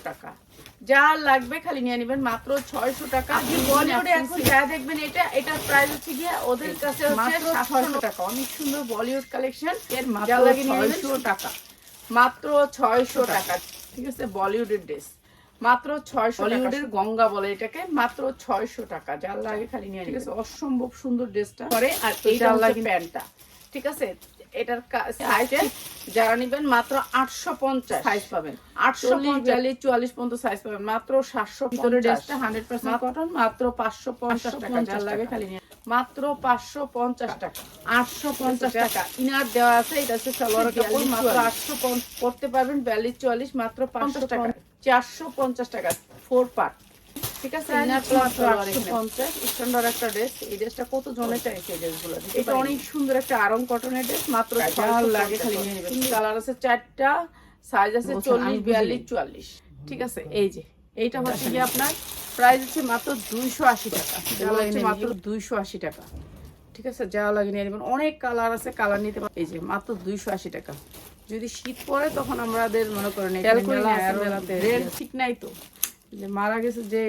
টাকা। যা লাগবে খালি নিয়ে নেবেন মাত্র 600 টাকা। আপনি বলিউডে এখন যা দেখবেন এটার প্রাইস হচ্ছে গিয়ে ওদের কাছে হচ্ছে 700 টাকা। অনেক সুন্দর বলিউড কালেকশন, এর যা লাগে নিয়ে নেবেন 600 টাকা, মাত্র 600 টাকা। ঠিক আছে, বলিউডের ড্রেস মাত্র 600 টাকা। বলিউডের গঙ্গা বলে এটাকে, মাত্র 600 টাকা। যা লাগে খালি নিয়ে নেবেন। ঠিক আছে, অসম্ভব সুন্দর ড্রেসটা করে। আর এইটা লাগে প্যান্টটা। ঠিক আছে, এটার সাইজে যারা নেবেন মাত্র 850 সাইজ পাবেন, 840 44 পর্যন্ত সাইজ পাবেন, মাত্র 700 ভিতরে ড্রেসটা 100% কটন, মাত্র 550 টাকা। যার লাগে খালি নিয়ে মাত্র 550 টাকা, 850 টাকা। ইনার দেওয়া আছে, এটা হচ্ছে সালোয়ার কাপড়, মাত্র 850 পড়তে পারবেন 42 44, মাত্র 500 টাকা, 450 টাকা 4 পার্ট। ঠিক আছে, ইনার প্লাস 850 স্ট্যান্ডার্ড একটা ড্রেস। এই ড্রেসটা কত জনে চাইছে এই ড্রেসগুলো। এটা অনেক সুন্দর একটা আরং কটনের ড্রেস, মাত্র 600 লাগে খালি নিয়ে নেবেন। কালার আছে 4টা, সাইজ আছে 40 42 44। ঠিক আছে, এই যে এইটা হচ্ছে কি আপনার প্রাইস হচ্ছে মাত্র 280 টাকা। যা হচ্ছে মাত্র 280 টাকা। ঠিক আছে, যা লাগে নিয়ে নেবেন। অনেক কালার আছে, কালার নিতে পারেন। এই যে মাত্র 280 টাকা। যদি শীত পড়ে তখন আমাদের মনে করেন রেট ঠিক নাই তো, যে মারা গেছে যে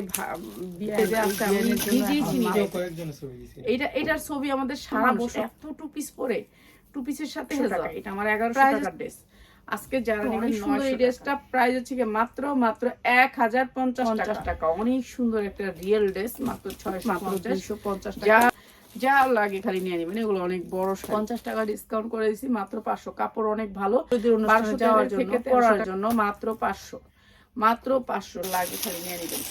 এটার ছবি আমাদের সারা বছর এত টু পিস পরে, টু পিসের সাথে এটা আমার 1100 টাকার ড্রেস। আজকে যারা নেবেন সুন্দর এই ড্রেসটা প্রাইস হচ্ছে কি মাত্র 1050 টাকা। অনেক সুন্দর একটা রিয়েল ড্রেস, মাত্র 650 টাকা। যা লাগে খালি নিয়ে নেবেন। এগুলো অনেক বড়, 50 টাকা ডিসকাউন্ট করে দিছি, মাত্র 500। কাপড় অনেক ভালো, যদি অনুষ্ঠানে যাওয়ার জন্য পরার জন্য মাত্র 500, মাত্র 500 লাগে খালি নিয়ে নেবেন।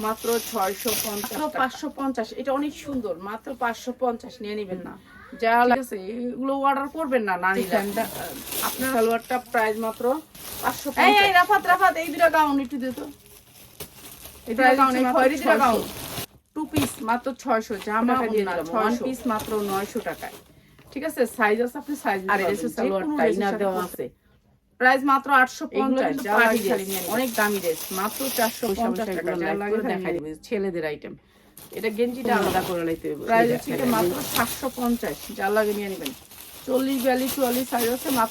মাত্র 650, 550। এটা অনেক সুন্দর, মাত্র 550 নিয়ে নেবেন না। যা লাগছে এগুলো অর্ডার করবেন না, না নিলে আপনার সালোয়ারটা প্রাইস মাত্র 550। এই রাফাত এই দুটো গাউন একটু দিও তো। এই দুটো গাউন, এই খয়েরি দুটো গাউন টু পিস মাত্র 600। জামা দিয়ে দিলাম ওয়ান পিস মাত্র 900 টাকায়। ঠিক আছে, সাইজ আছে, আপনি সাইজ আর এসে সালোয়ারটা ইনার দেওয়া আছে, প্রাইস মাত্র 850। যা লাগে অনেক দামি ড্রেস, মাত্র 450 টাকা। যা লাগে দেখাই দিবে, ছেলেদের আইটেম। এটা গেঞ্জিটা আলাদা করে লাইতে হবে, প্রাইস হচ্ছে মাত্র 750। যা লাগে নিয়ে নেবেন। 40 42 44 সাইজ আছে, মাত্র